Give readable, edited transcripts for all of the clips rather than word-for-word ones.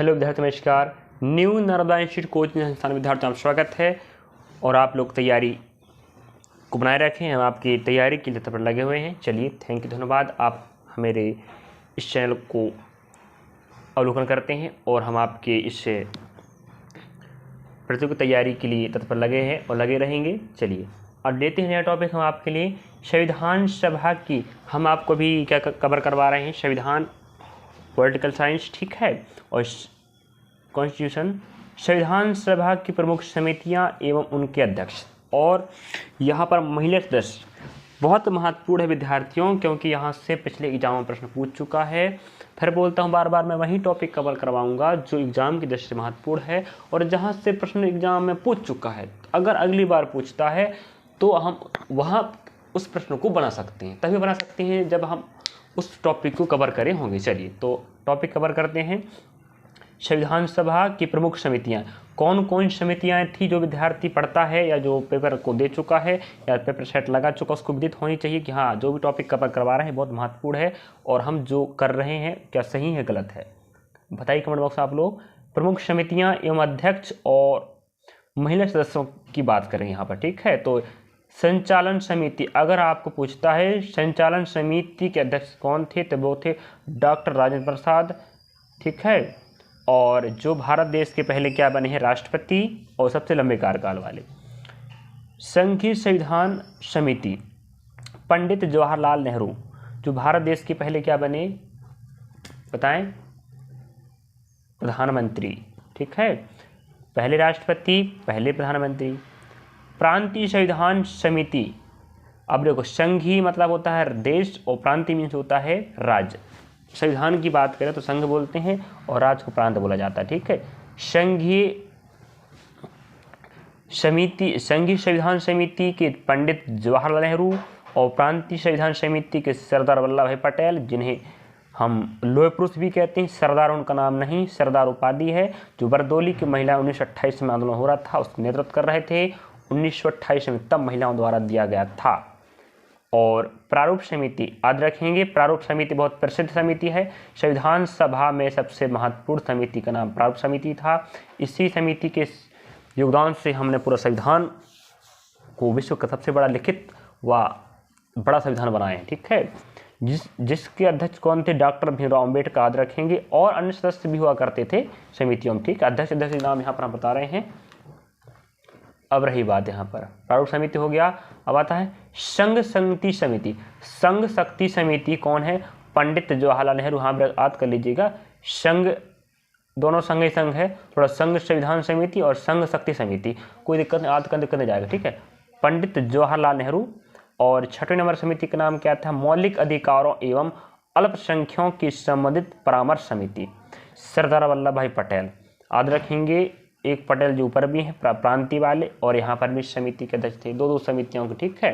Hello विद्यार्थी, नमस्कार। New Narmada institute coaching संस्थान विद्यार्थियों का स्वागत है। और आप लोग तैयारी को बनाए रखें, हम आपकी तैयारी के लिए पर लगे हुए हैं। चलिए, थैंक यू, धन्यवाद। आप मेरे इस चैनल को अवलोकन करते हैं और हम आपके इस प्रतियोगिता तैयारी के लिए तत्पर लगे हैं और लगे रहेंगे। चलिए, और लेते हैं नया टॉपिक हम आपके लिए संविधान सभा की। हम आपको भी क्या कवर करवा रहे हैं, संविधान, पॉलिटिकल साइंस, ठीक है, और कॉन्स्टिट्यूशन। संविधान सभा की प्रमुख समितियां एवं उनके अध्यक्ष। और यहाँ पर महिला सदस्य बहुत महत्वपूर्ण है विद्यार्थियों, क्योंकि यहाँ से पिछले एग्जाम में प्रश्न पूछ चुका है। फिर बोलता हूँ बार बार, मैं वही टॉपिक कवर करवाऊंगा जो एग्जाम की दृष्टि से महत्वपूर्ण है और जहाँ से प्रश्न एग्जाम में पूछ चुका है। अगर अगली बार पूछता है तो हम वहाँ उस प्रश्न को बना सकते हैं, तभी बना सकते हैं जब हम उस टॉपिक को कवर करे होंगे। चलिए, तो टॉपिक कवर करते हैं। संविधान सभा की प्रमुख समितियां, कौन कौन समितियां थी? जो विद्यार्थी पढ़ता है या जो पेपर को दे चुका है या पेपर सेट लगा चुका, उसको विदित होनी चाहिए कि हाँ, जो भी टॉपिक कवर करवा रहे हैं बहुत महत्वपूर्ण है और हम जो कर रहे हैं क्या सही है गलत है, बताइए कमेंट बॉक्स आप लोग। प्रमुख समितियां एवं अध्यक्ष और महिला सदस्यों की बात करें यहाँ पर, ठीक है। तो संचालन समिति, अगर आपको पूछता है संचालन समिति के अध्यक्ष कौन थे, तो वो थे डॉक्टर राजेंद्र प्रसाद, ठीक है। और जो भारत देश के पहले क्या बने हैं, राष्ट्रपति और सबसे लंबे कार्यकाल वाले। संघीय संविधान समिति, पंडित जवाहरलाल नेहरू, जो भारत देश के पहले क्या बने, बताएं, प्रधानमंत्री, ठीक है, पहले राष्ट्रपति पहले प्रधानमंत्री। प्रांतीय संविधान समिति, अब देखो, संघीय मतलब होता है देश और प्रांतीय मीन्स होता है राज्य। संविधान की बात करें तो संघ बोलते हैं और राज्य को प्रांत बोला जाता है, ठीक है। संघीय संविधान समिति के पंडित जवाहरलाल नेहरू और प्रांतीय संविधान समिति के सरदार वल्लभ भाई पटेल, जिन्हें हम लोह पुरुष भी कहते हैं। सरदार उनका नाम नहीं, सरदार उपाधि है। जो बरदौली की महिला 1928 में आंदोलन हो रहा था उसका नेतृत्व कर रहे थे। 1928 में तब महिलाओं द्वारा दिया गया था। और प्रारूप समिति याद रखेंगे, प्रारूप समिति बहुत प्रसिद्ध समिति है। संविधान सभा में सबसे महत्वपूर्ण समिति का नाम प्रारूप समिति था। इसी समिति के योगदान से हमने पूरा संविधान को विश्व का सबसे बड़ा लिखित व बड़ा संविधान बनाए हैं, ठीक है। जिसके अध्यक्ष कौन थे, डॉक्टर भीमराव अम्बेडकर, याद रखेंगे। और अन्य सदस्य भी हुआ करते थे समितियों में, ठीक। अध्यक्ष नाम यहाँ पर हम बता रहे हैं। अब रही बात यहाँ पर, प्रारूप समिति हो गया। अब आता है संघ शक्ति समिति। संघ शक्ति समिति कौन है, पंडित जवाहरलाल नेहरू। हाँ, याद कर लीजिएगा, संघ दोनों संघ ही संघ है, थोड़ा संघ संविधान समिति और संघ शक्ति समिति, कोई दिक्कत नहीं, याद करने दिक्कत नहीं जाएगा, ठीक है। पंडित जवाहरलाल नेहरू। और छठवें नंबर समिति का नाम क्या था, मौलिक अधिकारों एवं अल्पसंख्यकों की संबंधित परामर्श समिति, सरदार वल्लभ भाई पटेल, याद रखेंगे। एक पटेल जो ऊपर भी हैं प्रांतीय वाले, और यहाँ पर भी समिति के अध्यक्ष थे, दो समितियों की, ठीक है।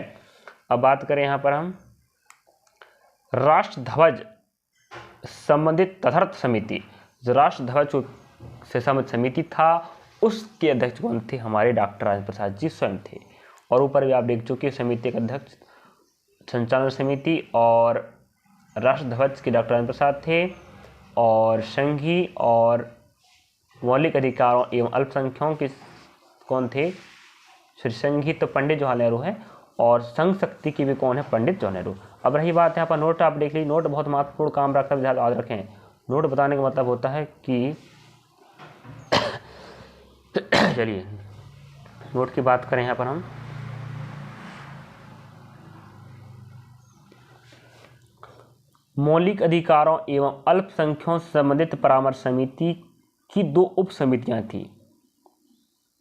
अब बात करें यहाँ पर हम राष्ट्र ध्वज संबंधित तदर्थ समिति। जो राष्ट्र ध्वज से संबंधित समिति था उसके अध्यक्ष कौन थे, हमारे डॉक्टर राजेंद्र प्रसाद जी स्वयं थे। और ऊपर भी आप देख चुके समिति के अध्यक्ष संचालन समिति और राष्ट्र ध्वज के डॉक्टर राजेंद्र प्रसाद थे। और संघीय और मौलिक अधिकारों एवं अल्पसंख्यकों के कौन थे, संघीय तो पंडित जवाहरलाल नेहरू है और संघ शक्ति की भी कौन है, पंडित जवाहरलाल नेहरू। अब रही बात यहाँ पर नोट, आप देख लीजिए, नोट बहुत महत्वपूर्ण काम रखता है, याद रखें। नोट बताने का मतलब होता है कि चलिए नोट की बात करें यहाँ पर हम। मौलिक अधिकारों एवं अल्पसंख्यकों से संबंधित परामर्श समिति की दो उप समितियां थी,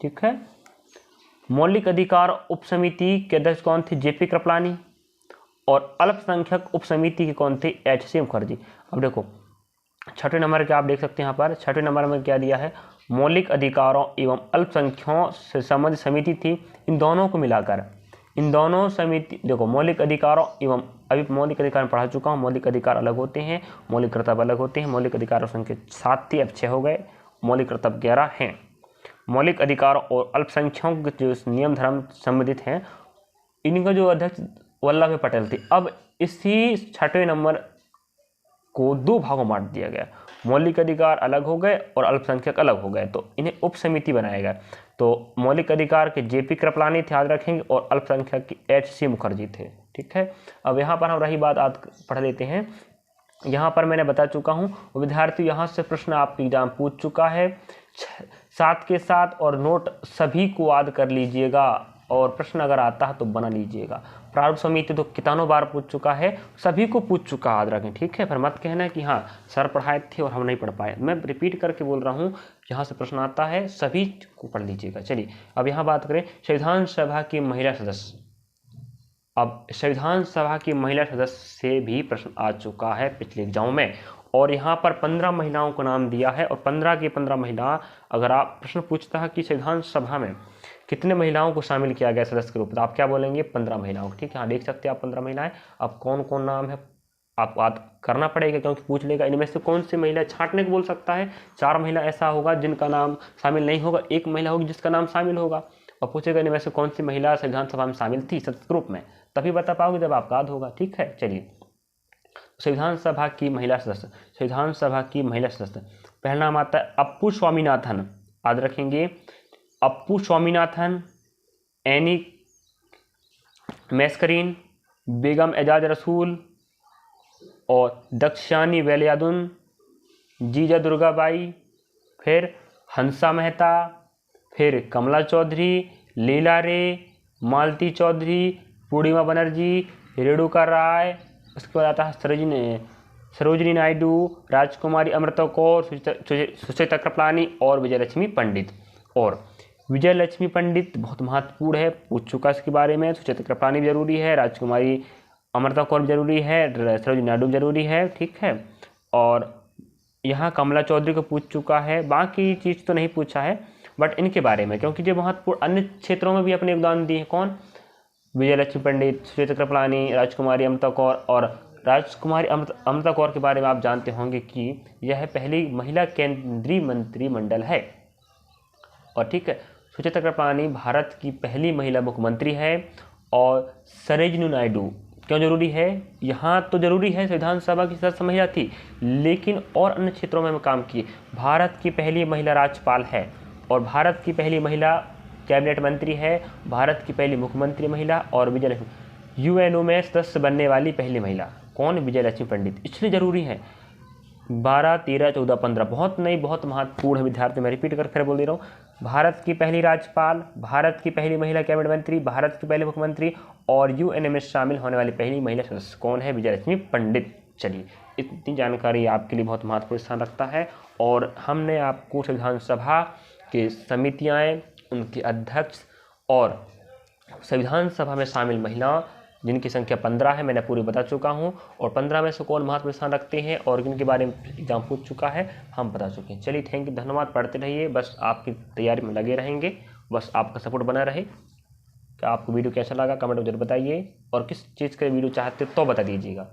ठीक है। मौलिक अधिकार उप समिति के अध्यक्ष कौन थे, जेपी कृपलानी। और अल्पसंख्यक उप समिति के कौन थे, एचसी मुखर्जी। अब देखो, छठवें नंबर के आप देख सकते हैं यहाँ पर, छठवें नंबर में क्या दिया है, मौलिक अधिकारों एवं अल्पसंख्यकों से संबंधित समिति थी। इन दोनों को मिलाकर इन दोनों समिति, देखो, मौलिक अधिकारों एवं, अभी मौलिक अधिकार में पढ़ा चुका हूँ, मौलिक अधिकार अलग होते हैं, मौलिक कर्तव्य अलग होते हैं। मौलिक अधिकारों संख्या 7 थी, अब 6 हो गए, मौलिक कर्तव्य 11 हैं। मौलिक अधिकारों और अल्पसंख्यकों के जो नियम धर्म संबंधित हैं, इनका जो अध्यक्ष वल्लभ भाई पटेल थे। अब इसी छठवें नंबर को दो भागों में बांट दिया गया। मौलिक अधिकार अलग हो गए और अल्पसंख्यक अलग हो गए, तो इन्हें उप समिति बनाया गया। तो मौलिक अधिकार के जेपी कृपलानी थे, याद रखेंगे, और अल्पसंख्यक के एचसी मुखर्जी थे। ठीक है, अब यहाँ पर हम रही बात आज पढ़ लेते हैं। यहाँ पर मैंने बता चुका हूँ विद्यार्थी, यहाँ से प्रश्न आपके एग्जाम पूछ चुका है, साथ के साथ और नोट सभी को याद कर लीजिएगा, और प्रश्न अगर आता है तो बना लीजिएगा। प्रारूप समिति तो कितनों बार पूछ चुका है, सभी को पूछ चुका, याद रखें। ठीक है, फिर मत कहना कि हाँ सर पढ़ाए थे और हम नहीं पढ़ पाए। मैं रिपीट करके बोल रहा हूँ, यहाँ से प्रश्न आता है सभी को पढ़ लीजिएगा। चलिए अब यहाँ बात करें संविधान सभा की महिला सदस्य। अब संविधान सभा की महिला सदस्य से भी प्रश्न आ चुका है पिछले एग्जाम में, और यहाँ पर 15 महिलाओं का नाम दिया है, और 15 की 15 महिला, अगर आप प्रश्न पूछता है कि संविधान सभा में कितने महिलाओं को शामिल किया गया सदस्य के रूप में, तो आप क्या बोलेंगे? 15 महिलाओं को। ठीक है, हाँ देख सकते हैं आप 15 महिलाएं। अब कौन कौन नाम है आप याद करना पड़ेगा, क्योंकि पूछ लेगा इनमें से कौन सी महिला, छांटने को बोल सकता है। 4 महिला ऐसा होगा जिनका नाम शामिल नहीं होगा, 1 महिला होगी जिसका नाम शामिल होगा, और पूछेगा इनमें से कौन सी महिला संविधान सभा में शामिल थी सदस्य ग्रुप में, तभी बता पाओगे जब आपका याद होगा। ठीक है, चलिए संविधान सभा की महिला सदस्य। संविधान सभा की महिला सदस्य, पहला नाम आता है अप्पू स्वामीनाथन, याद रखेंगे, अप्पू स्वामीनाथन, एनी मैस्करीन, बेगम एजाज रसूल, और दक्षानी वेलियादुन, जीजा दुर्गाबाई, फिर हंसा मेहता, फिर कमला चौधरी, लीला रे, मालती चौधरी, पूर्णिमा बनर्जी, रेणुका राय, उसके बाद आता है सरोजिनी नायडू, राजकुमारी अमृता कौर, सुचेता कृपलानी और विजयलक्ष्मी पंडित। और विजयलक्ष्मी पंडित बहुत महत्वपूर्ण है, पूछ चुका इसके बारे में। सुचेता कृपलानी भी जरूरी है, राजकुमारी अमृता कौर भी जरूरी है, सरोजिनी नायडू जरूरी है। ठीक है, और यहाँ कमला चौधरी को पूछ चुका है, बाकी चीज़ तो नहीं पूछा है बट इनके बारे में, क्योंकि जो महत्वपूर्ण अन्य क्षेत्रों में भी अपने योगदान दिए हैं। कौन? विजयलक्ष्मी पंडित, सुचेता कृपलानी, राजकुमारी अमृता कौर। और राजकुमारी अमृता कौर के बारे में आप जानते होंगे कि यह पहली महिला केंद्रीय मंत्रिमंडल है। और ठीक है, सुचेता कृपलानी भारत की पहली महिला मुख्यमंत्री है। और सरोजिनी नायडू क्यों जरूरी है? यहाँ तो जरूरी है, संविधान सभा की सदस्य महिला थी, लेकिन और अन्य क्षेत्रों में काम किए। भारत की पहली महिला राज्यपाल है, और भारत की पहली महिला कैबिनेट मंत्री है, भारत की पहली मुख्यमंत्री महिला, और विजयलक्ष्मी यूएनओ में सदस्य बनने वाली पहली महिला। कौन? विजयलक्ष्मी पंडित। इसलिए जरूरी है। 12, 13, 14, 15 बहुत नहीं, बहुत महत्वपूर्ण है विद्यार्थी। मैं रिपीट कर फिर बोल दे रहा हूँ, भारत की पहली राज्यपाल, भारत की पहली महिला कैबिनेट मंत्री, भारत की पहली मुख्यमंत्री, और यूएनओ में शामिल होने वाली पहली महिला सदस्य। कौन है? विजयलक्ष्मी पंडित। चलिए, इतनी जानकारी आपके लिए बहुत महत्वपूर्ण स्थान रखता है, और हमने आपको संविधान सभा के समितियाँ, उनके अध्यक्ष और संविधान सभा में शामिल महिला जिनकी संख्या 15 है, मैंने पूरी बता चुका हूं, और 15 में से कौन महत्वपूर्ण स्थान रखते हैं और जिनके बारे में एग्जाम पूछ चुका है हम बता चुके हैं। चलिए थैंक यू, धन्यवाद। पढ़ते रहिए, बस आपकी तैयारी में लगे रहेंगे, बस आपका सपोर्ट बना रहे। क्या आपको वीडियो कैसा लगा कमेंट में जरूर बताइए, और किस चीज़ का वीडियो चाहते तो बता दीजिएगा।